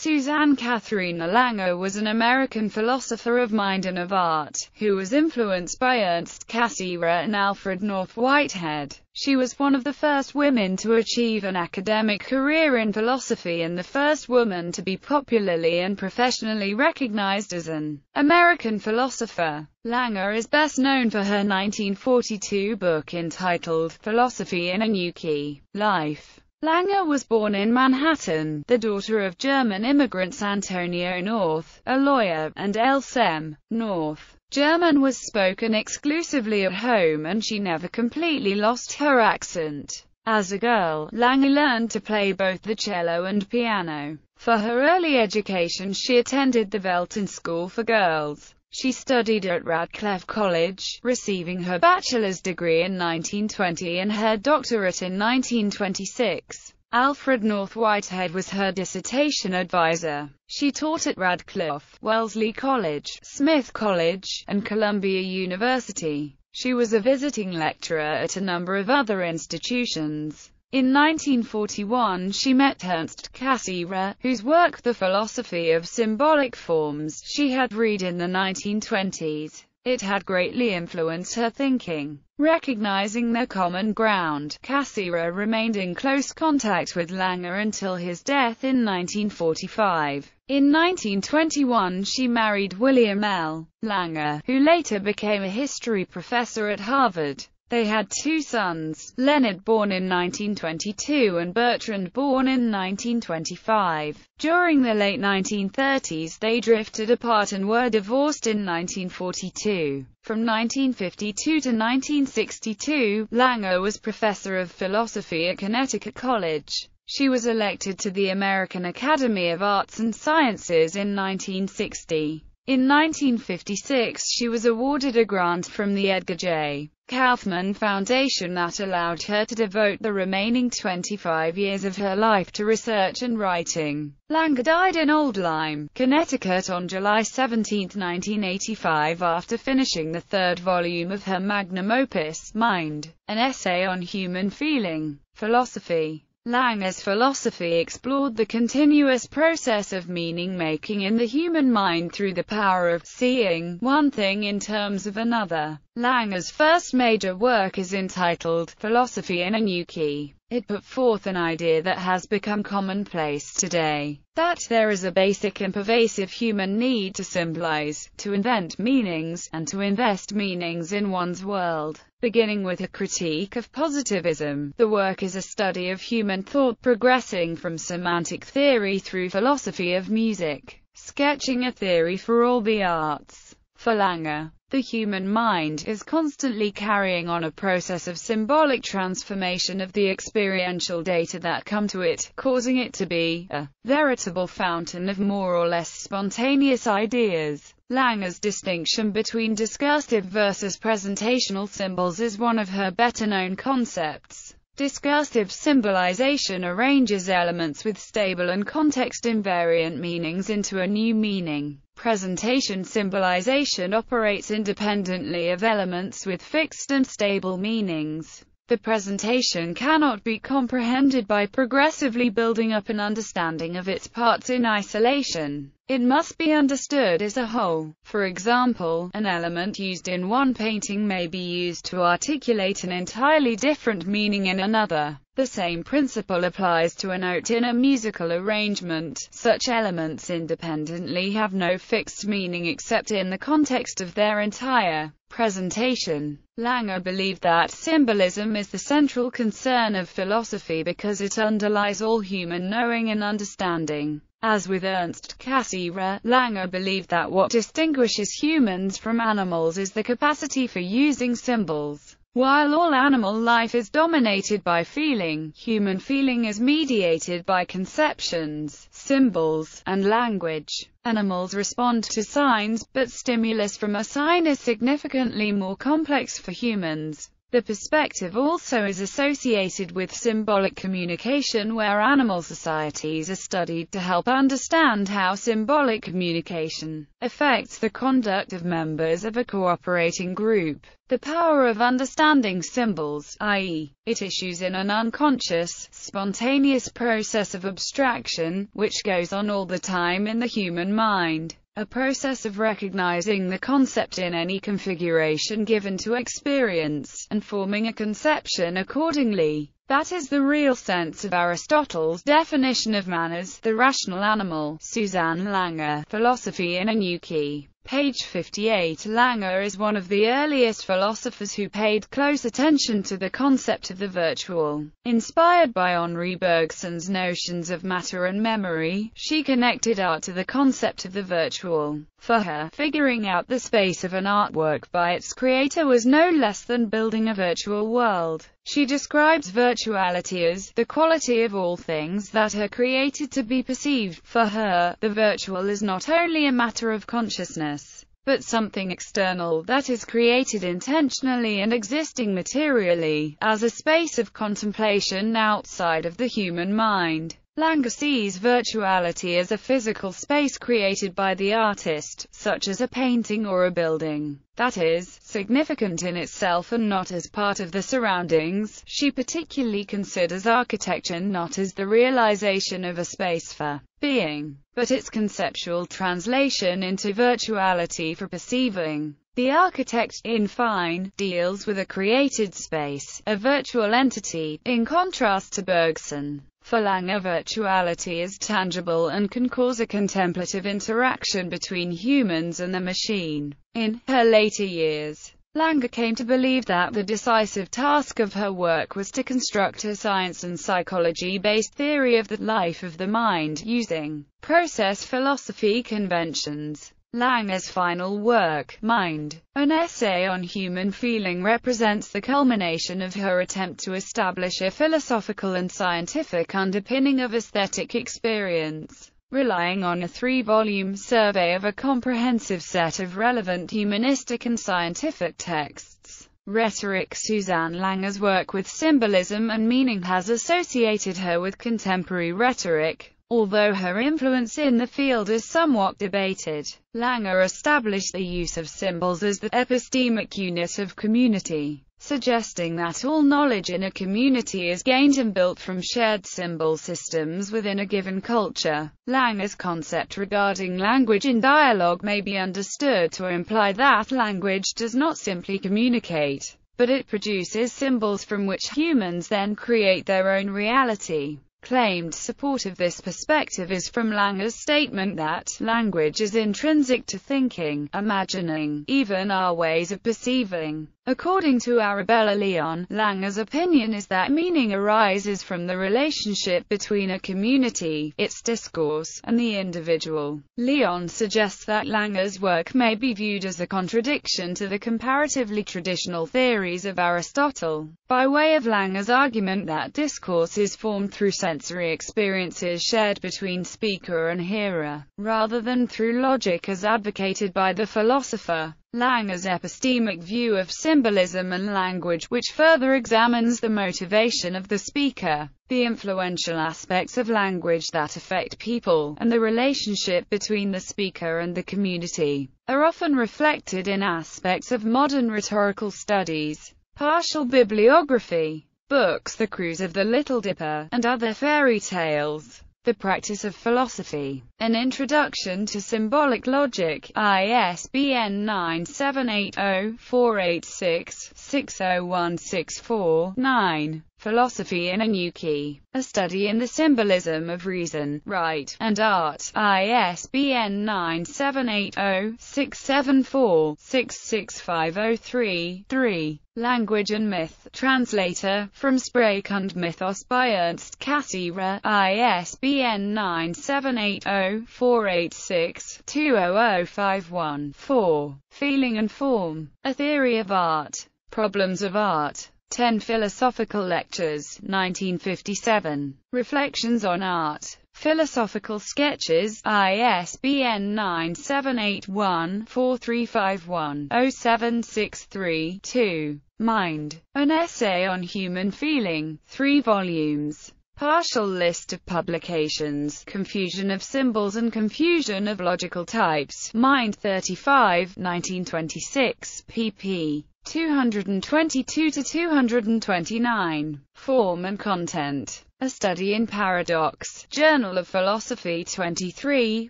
Suzanne Katherina Langer was an American philosopher of mind and of art, who was influenced by Ernst Cassirer and Alfred North Whitehead. She was one of the first women to achieve an academic career in philosophy and the first woman to be popularly and professionally recognized as an American philosopher. Langer is best known for her 1942 book entitled Philosophy in a New Key, Life. Langer was born in Manhattan, the daughter of German immigrants Antonio Knauth, a lawyer, and Else M. Knauth. German was spoken exclusively at home and she never completely lost her accent. As a girl, Langer learned to play both the cello and piano. For her early education she attended the Velton School for Girls. She studied at Radcliffe College, receiving her bachelor's degree in 1920 and her doctorate in 1926. Alfred North Whitehead was her dissertation advisor. She taught at Radcliffe, Wellesley College, Smith College, and Columbia University. She was a visiting lecturer at a number of other institutions. In 1941 she met Ernst Cassirer, whose work The Philosophy of Symbolic Forms she had read in the 1920s. It had greatly influenced her thinking. Recognizing their common ground, Cassirer remained in close contact with Langer until his death in 1945. In 1921 she married William L. Langer, who later became a history professor at Harvard. They had two sons, Leonard born in 1922 and Bertrand born in 1925. During the late 1930s they drifted apart and were divorced in 1942. From 1952 to 1962, Langer was professor of philosophy at Connecticut College. She was elected to the American Academy of Arts and Sciences in 1960. In 1956 she was awarded a grant from the Edgar J. Kaufman Foundation that allowed her to devote the remaining 25 years of her life to research and writing. Langer died in Old Lyme, Connecticut on July 17, 1985 after finishing the third volume of her magnum opus, Mind, an essay on human feeling, philosophy. Langer's philosophy explored the continuous process of meaning-making in the human mind through the power of seeing one thing in terms of another. Langer's first major work is entitled Philosophy in a New Key. It put forth an idea that has become commonplace today, that there is a basic and pervasive human need to symbolize, to invent meanings, and to invest meanings in one's world. Beginning with a critique of positivism, the work is a study of human thought progressing from semantic theory through philosophy of music, sketching a theory for all the arts. For Langer, the human mind is constantly carrying on a process of symbolic transformation of the experiential data that come to it, causing it to be a veritable fountain of more or less spontaneous ideas. Langer's distinction between discursive versus presentational symbols is one of her better-known concepts. Discursive symbolization arranges elements with stable and context-invariant meanings into a new meaning. Presentation symbolization operates independently of elements with fixed and stable meanings. The presentation cannot be comprehended by progressively building up an understanding of its parts in isolation. It must be understood as a whole. For example, an element used in one painting may be used to articulate an entirely different meaning in another. The same principle applies to a note in a musical arrangement. Such elements independently have no fixed meaning except in the context of their entire presentation. Langer believed that symbolism is the central concern of philosophy because it underlies all human knowing and understanding. As with Ernst Cassirer, Langer believed that what distinguishes humans from animals is the capacity for using symbols. While all animal life is dominated by feeling, human feeling is mediated by conceptions, symbols, and language. Animals respond to signs, but stimulus from a sign is significantly more complex for humans. The perspective also is associated with symbolic communication, where animal societies are studied to help understand how symbolic communication affects the conduct of members of a cooperating group. The power of understanding symbols, i.e., it issues in an unconscious, spontaneous process of abstraction, which goes on all the time in the human mind. A process of recognizing the concept in any configuration given to experience, and forming a conception accordingly. That is the real sense of Aristotle's definition of man as the rational animal. Susanne Langer, Philosophy in a New Key. Page 58. Langer is one of the earliest philosophers who paid close attention to the concept of the virtual. Inspired by Henri Bergson's notions of matter and memory, she connected art to the concept of the virtual. For her, figuring out the space of an artwork by its creator was no less than building a virtual world. She describes virtuality as the quality of all things that are created to be perceived. For her, the virtual is not only a matter of consciousness, but something external that is created intentionally and existing materially, as a space of contemplation outside of the human mind. Langer sees virtuality as a physical space created by the artist, such as a painting or a building, that is significant in itself and not as part of the surroundings. She particularly considers architecture not as the realization of a space for being, but its conceptual translation into virtuality for perceiving. The architect, in fine, deals with a created space, a virtual entity, in contrast to Bergson. For Langer, virtuality is tangible and can cause a contemplative interaction between humans and the machine. In her later years, Langer came to believe that the decisive task of her work was to construct a science and psychology-based theory of the life of the mind using process philosophy conventions. Langer's final work, Mind, an essay on human feeling, represents the culmination of her attempt to establish a philosophical and scientific underpinning of aesthetic experience. Relying on a 3-volume survey of a comprehensive set of relevant humanistic and scientific texts. Rhetoric. Susanne Langer's work with symbolism and meaning has associated her with contemporary rhetoric. Although her influence in the field is somewhat debated, Langer established the use of symbols as the epistemic unit of community, suggesting that all knowledge in a community is gained and built from shared symbol systems within a given culture. Langer's concept regarding language in dialogue may be understood to imply that language does not simply communicate, but it produces symbols from which humans then create their own reality. Claimed support of this perspective is from Langer's statement that language is intrinsic to thinking, imagining, even our ways of perceiving. According to Arabella Leon, Langer's opinion is that meaning arises from the relationship between a community, its discourse, and the individual. Leon suggests that Langer's work may be viewed as a contradiction to the comparatively traditional theories of Aristotle, by way of Langer's argument that discourse is formed through sensory experiences shared between speaker and hearer, rather than through logic as advocated by the philosopher. Langer's epistemic view of symbolism and language, which further examines the motivation of the speaker, the influential aspects of language that affect people, and the relationship between the speaker and the community, are often reflected in aspects of modern rhetorical studies. Partial bibliography. Books: The Cruise of the Little Dipper, and Other Fairy Tales. The Practice of Philosophy. An Introduction to Symbolic Logic. ISBN 978-0-486-60164-9. Philosophy in a New Key. A Study in the Symbolism of Reason, Right, and Art. ISBN 978-0-674-66503-3. Language and Myth. Translator, From Sprach und Mythos by Ernst Cassirer. ISBN 978-0-486-20051-4. Feeling and Form. A Theory of Art. Problems of Art. 10 Philosophical Lectures, 1957. Reflections on Art. Philosophical Sketches, ISBN 978-1-4351-0763-2. Mind. An Essay on Human Feeling, 3 volumes. Partial list of publications, Confusion of Symbols and Confusion of Logical Types, Mind 35, 1926, pp. 222-229. Form and Content. A Study in Paradox, Journal of Philosophy 23,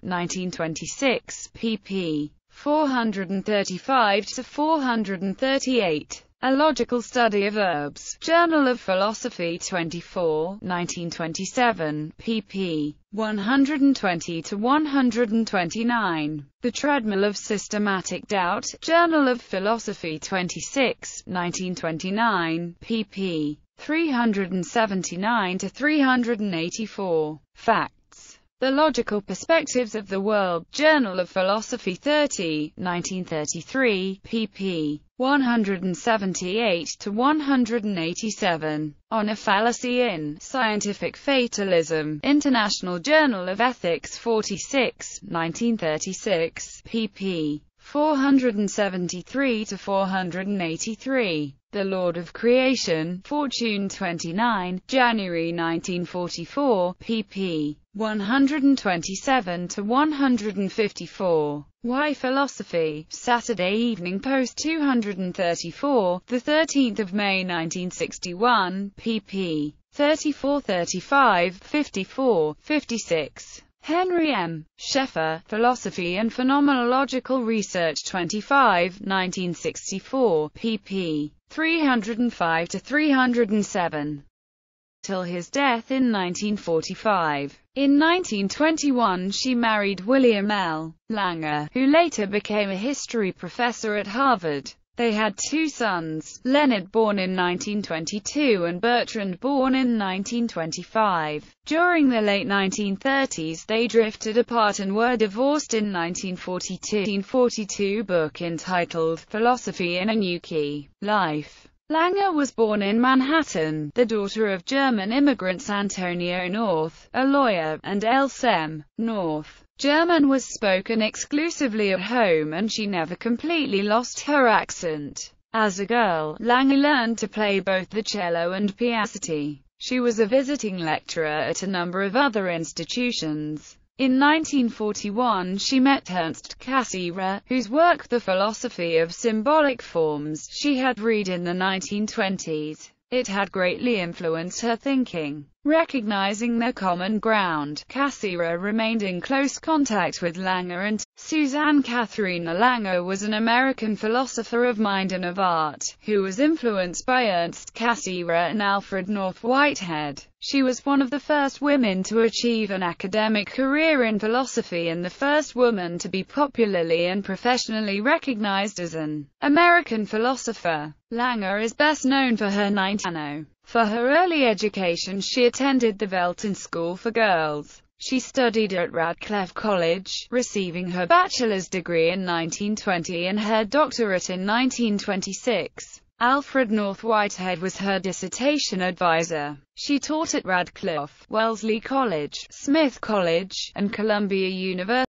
1926, pp. 435-438. A Logical Study of Verbs, Journal of Philosophy 24, 1927, pp. 120-129. The Treadmill of Systematic Doubt, Journal of Philosophy 26, 1929, pp. 379-384. Facts. The Logical Perspectives of the World, Journal of Philosophy 30, 1933, pp. 178-187. On a Fallacy in Scientific Fatalism, International Journal of Ethics 46, 1936, pp. 473-483. The Lord of Creation, Fortune 29, January 1944, pp. 127-154. Why Philosophy? Saturday Evening Post 234, 13 May 1961, pp. 34, 35, 54, 56. Henry M. Scheffer, Philosophy and Phenomenological Research 25, 1964, pp. 305-307. Till his death in 1945. In 1921 she married William L. Langer, who later became a history professor at Harvard. They had 2 sons, Leonard born in 1922 and Bertrand born in 1925. During the late 1930s they drifted apart and were divorced in 1942 book entitled Philosophy in a New Key, Life. Langer was born in Manhattan, the daughter of German immigrants Antonio Knauth, a lawyer, and Else M. Knauth. German was spoken exclusively at home and she never completely lost her accent. As a girl, Langer learned to play both the cello and piano. She was a visiting lecturer at a number of other institutions. In 1941 she met Ernst Cassirer, whose work The Philosophy of Symbolic Forms she had read in the 1920s. It had greatly influenced her thinking. Recognizing their common ground, Cassirer remained in close contact with Langer and Suzanne. Katherina Langer was an American philosopher of mind and of art, who was influenced by Ernst Cassirer and Alfred North Whitehead. She was one of the first women to achieve an academic career in philosophy and the first woman to be popularly and professionally recognized as an American philosopher. Langer is best known for her piano. For her early education she attended the Velton School for Girls. She studied at Radcliffe College, receiving her bachelor's degree in 1920 and her doctorate in 1926. Alfred North Whitehead was her dissertation advisor. She taught at Radcliffe, Wellesley College, Smith College, and Columbia University.